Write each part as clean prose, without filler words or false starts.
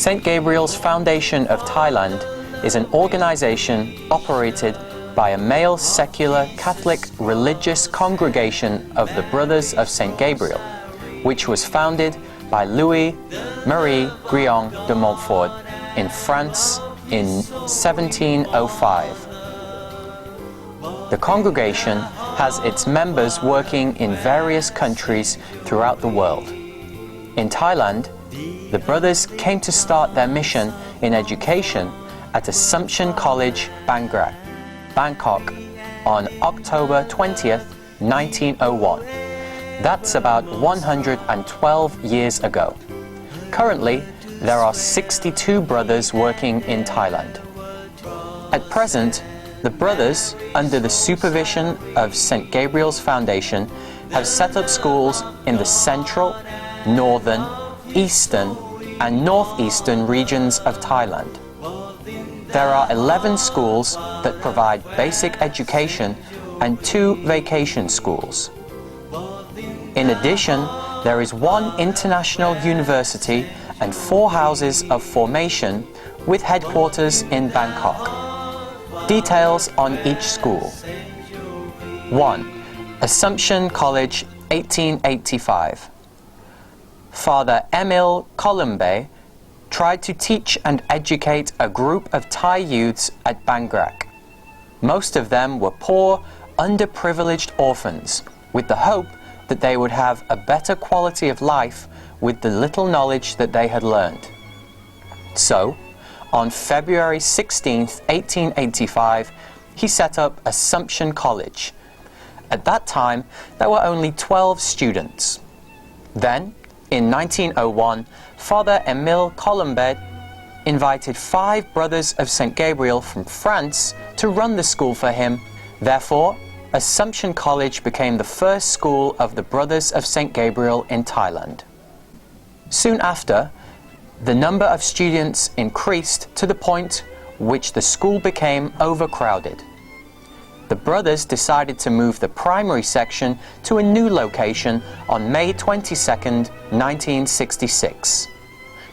St. Gabriel's Foundation of Thailand is an organization operated by a male secular Catholic religious congregation of the Brothers of St. Gabriel, which was founded by Louis-Marie Guillaume de Montfort in France in 1705. The congregation has its members working in various countries throughout the world. In Thailand, the brothers came to start their mission in education at Assumption College, Bangkok, on October 20th, 1901. That's about 112 years ago. Currently, there are 62 brothers working in Thailand. At present, the brothers, under the supervision of St. Gabriel's Foundation, have set up schools in the central, northern, eastern, and northeastern regions of Thailand. There are 11 schools that provide basic education and 2 vacation schools. In addition, there is 1 international university and 4 houses of formation with headquarters in Bangkok. Details on each school. 1. Assumption College, 1885. Father Emil Columbe tried to teach and educate a group of Thai youths at Bangkok. Most of them were poor, underprivileged orphans, with the hope that they would have a better quality of life with the little knowledge that they had learned. So, on February 16, 1885, he set up Assumption College. At that time, there were only 12 students. Then, in 1901, Father Emile Columbe invited 5 brothers of St. Gabriel from France to run the school for him. Therefore, Assumption College became the first school of the Brothers of St. Gabriel in Thailand. Soon after, the number of students increased to the point which the school became overcrowded. The brothers decided to move the primary section to a new location on May 22, 1966.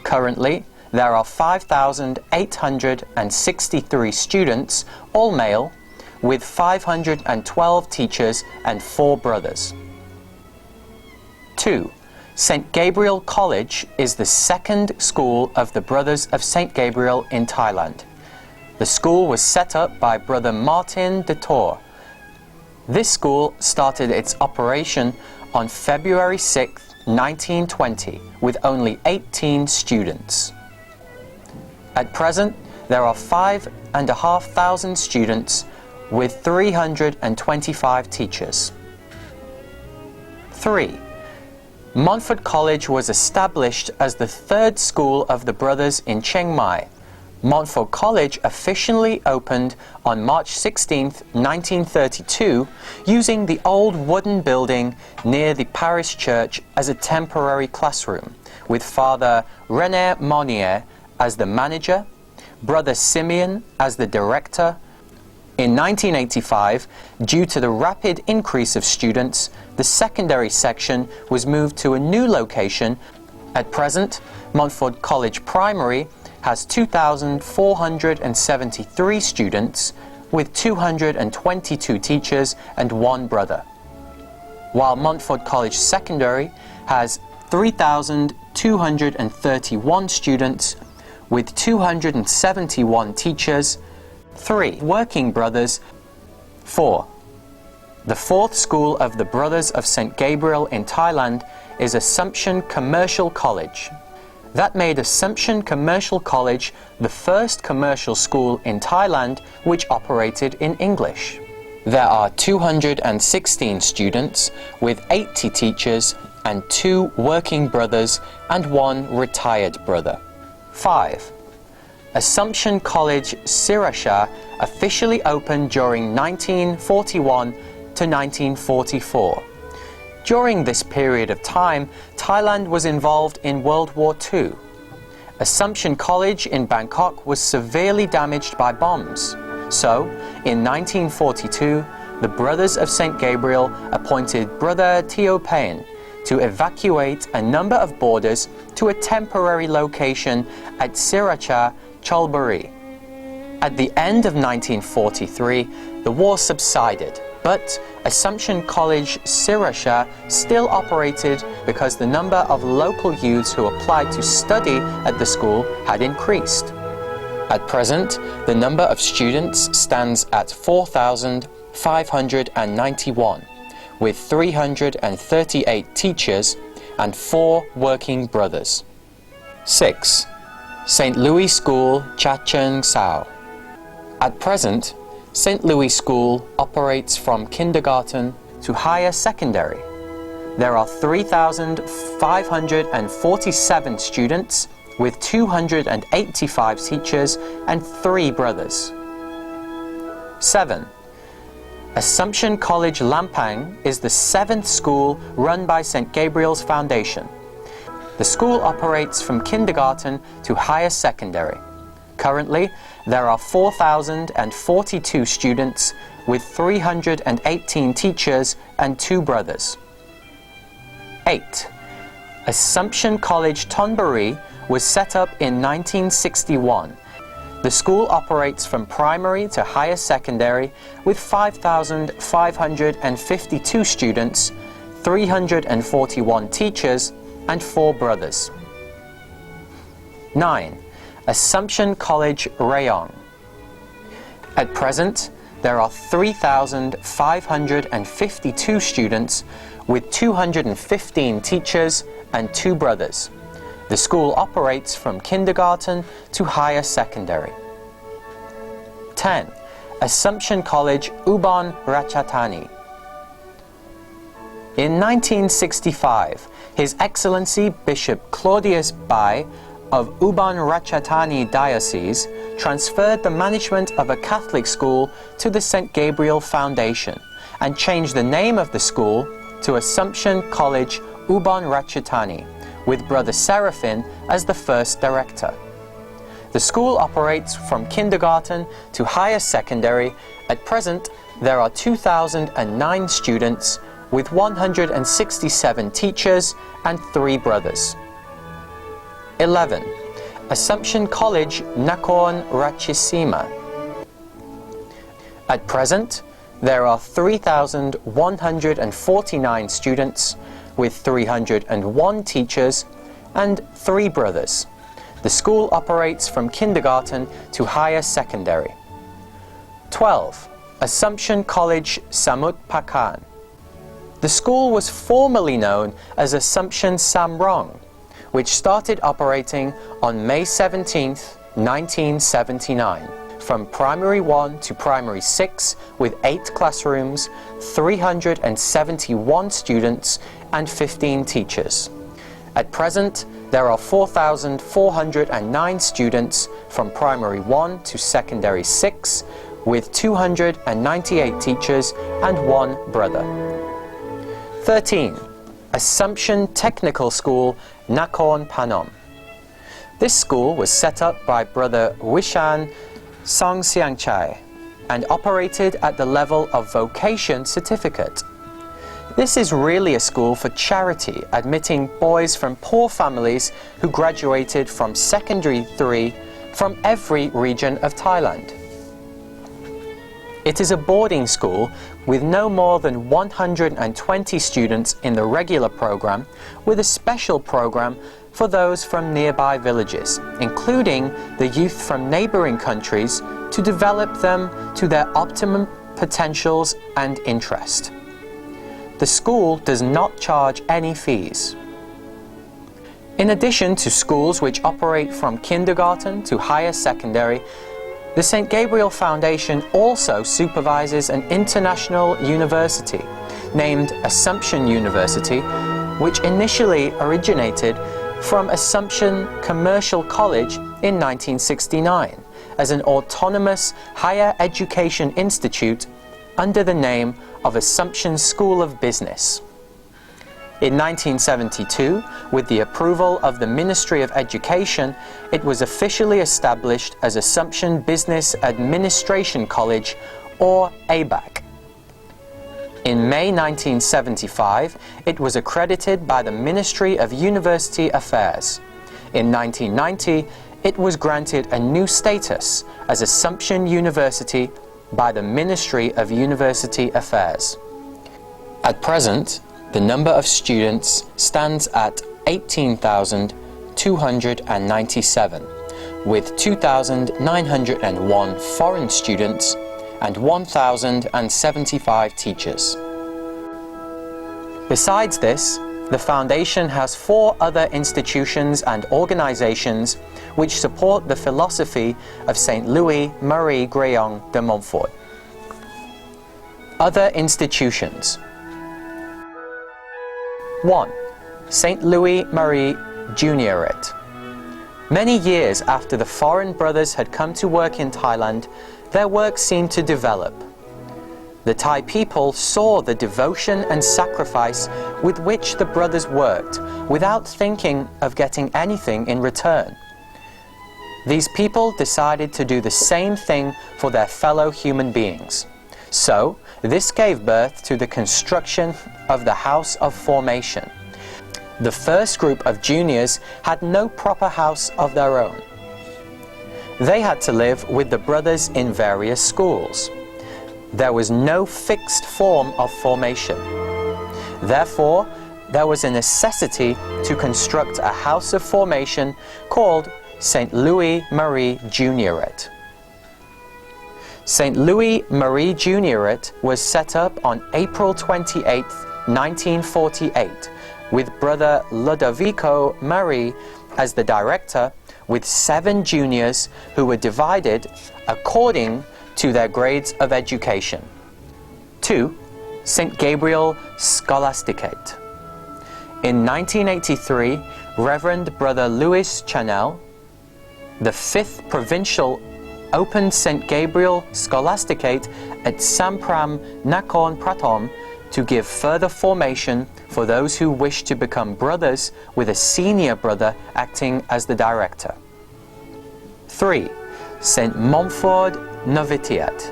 Currently, there are 5,863 students, all male, with 512 teachers and 4 brothers. 2. St. Gabriel College is the second school of the Brothers of St. Gabriel in Thailand. The school was set up by Brother Martin de Tor. This school started its operation on February 6, 1920, with only 18 students. At present, there are 5,500 students with 325 teachers. 3. Montford College was established as the 3rd school of the brothers in Chiang Mai. Montford College officially opened on March 16, 1932, using the old wooden building near the parish church as a temporary classroom, with Father René Monnier as the manager, Brother Simeon as the director. In 1985, due to the rapid increase of students, the secondary section was moved to a new location. At present, Montford College Primary has 2,473 students with 222 teachers and 1 brother, while Montford College Secondary has 3,231 students with 271 teachers, 3 working brothers. 4. The 4th school of the Brothers of St. Gabriel in Thailand is Assumption Commercial College. That made Assumption Commercial College the first commercial school in Thailand which operated in English. There are 216 students with 80 teachers and 2 working brothers and 1 retired brother. 5. Assumption College Sirasha officially opened during 1941 to 1944. During this period of time, Thailand was involved in World War II. Assumption College in Bangkok was severely damaged by bombs. So, in 1942, the Brothers of St. Gabriel appointed Brother Teo Paine to evacuate a number of boarders to a temporary location at Sriracha, Cholbury. At the end of 1943, the war subsided, but Assumption College Sriracha still operated because the number of local youths who applied to study at the school had increased. At present, the number of students stands at 4,591, with 338 teachers and 4 working brothers. 6. St. Louis School, Chachoengsao. At present, St. Louis School operates from kindergarten to higher secondary. There are 3,547 students with 285 teachers and 3 brothers. 7. Assumption College Lampang is the 7th school run by St. Gabriel's Foundation. The school operates from kindergarten to higher secondary. Currently, there are 4,042 students with 318 teachers and 2 brothers. 8. Assumption College Tenbury was set up in 1961. The school operates from primary to higher secondary with 5,552 students, 341 teachers, and 4 brothers. 9. Assumption College Rayong. At present, there are 3,552 students with 215 teachers and 2 brothers. The school operates from kindergarten to higher secondary. 10. Assumption College Ubon, Ratchathani. In 1965, His Excellency Bishop Claudius Bai of Ubon Ratchathani Diocese transferred the management of a Catholic school to the St. Gabriel Foundation and changed the name of the school to Assumption College Ubon Ratchathani, with Brother Seraphin as the first director. The school operates from kindergarten to higher secondary. At present, there are 2,009 students with 167 teachers and 3 brothers. 11. Assumption College Nakhon Ratchasima. At present, there are 3,149 students with 301 teachers and 3 brothers. The school operates from kindergarten to higher secondary. 12. Assumption College Samut Prakan. The school was formerly known as Assumption Samrong, which started operating on May 17, 1979, from Primary 1 to Primary 6 with 8 classrooms, 371 students and 15 teachers. At present, there are 4,409 students from Primary 1 to Secondary 6 with 298 teachers and 1 brother. 13. Assumption Technical School, Nakhon Phanom. This school was set up by Brother Wishan Songsiangchai and operated at the level of vocation certificate. This is really a school for charity, admitting boys from poor families who graduated from Secondary 3 from every region of Thailand. It is a boarding school with no more than 120 students in the regular program, with a special program for those from nearby villages, including the youth from neighboring countries, to develop them to their optimum potentials and interest. The school does not charge any fees. In addition to schools which operate from kindergarten to higher secondary, the St. Gabriel Foundation also supervises an international university named Assumption University, which initially originated from Assumption Commercial College in 1969 as an autonomous higher education institute under the name of Assumption School of Business. In 1972, with the approval of the Ministry of Education, it was officially established as Assumption Business Administration College, or ABAC. In May 1975, it was accredited by the Ministry of University Affairs. In 1990, it was granted a new status as Assumption University by the Ministry of University Affairs. At present, the number of students stands at 18,297, with 2,901 foreign students and 1,075 teachers. Besides this, the Foundation has 4 other institutions and organizations which support the philosophy of St. Louis Marie Grillon de Montfort. Other institutions. 1. St. Louis Marie Juniorate. Many years after the foreign brothers had come to work in Thailand, their work seemed to develop. The Thai people saw the devotion and sacrifice with which the brothers worked without thinking of getting anything in return. These people decided to do the same thing for their fellow human beings. So, this gave birth to the construction of the House of Formation. The first group of juniors had no proper house of their own. They had to live with the brothers in various schools. There was no fixed form of formation. Therefore, there was a necessity to construct a house of formation called St. Louis Marie Juniorate. St. Louis Marie Juniorate was set up on April 28, 1948, with Brother Ludovico Marie as the director, with 7 juniors who were divided according to their grades of education. 2. St. Gabriel Scholasticate. In 1983, Reverend Brother Louis Chanel, the 5th Provincial, opened St. Gabriel Scholasticate at Sampram Nakhon Pratom to give further formation for those who wish to become brothers, with a senior brother acting as the director. 3. St. Montford Novitiate.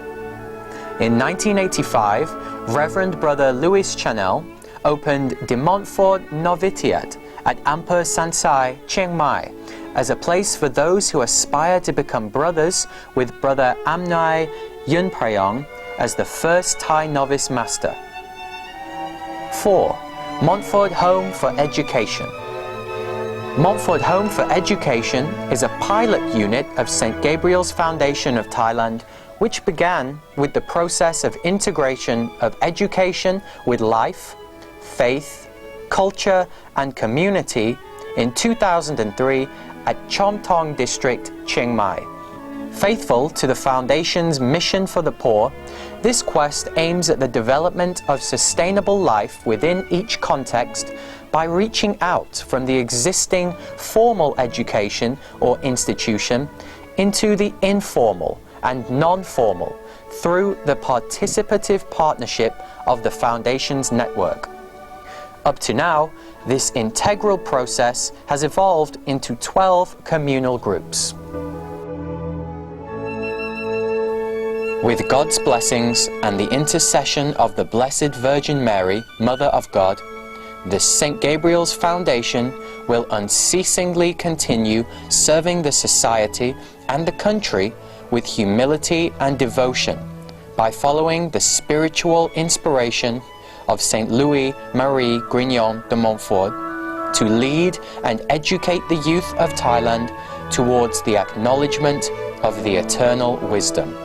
In 1985, Reverend Brother Louis Chanel opened De Montfort Novitiate at Ampere Sansai, Chiang Mai, as a place for those who aspire to become brothers, with Brother Amnai Yunprayong as the first Thai novice master. 4. Montford Home for Education. Montford Home for Education is a pilot unit of St. Gabriel's Foundation of Thailand, which began with the process of integration of education with life, faith, culture and community in 2003 at Chom Thong District, Chiang Mai. Faithful to the Foundation's mission for the poor, this quest aims at the development of sustainable life within each context by reaching out from the existing formal education or institution into the informal and non-formal through the participative partnership of the Foundation's network. Up to now, this integral process has evolved into 12 communal groups. With God's blessings and the intercession of the Blessed Virgin Mary, Mother of God, the St. Gabriel's Foundation will unceasingly continue serving the society and the country with humility and devotion by following the spiritual inspiration of St. Louis Marie Grillon de Montfort to lead and educate the youth of Thailand towards the acknowledgement of the eternal wisdom.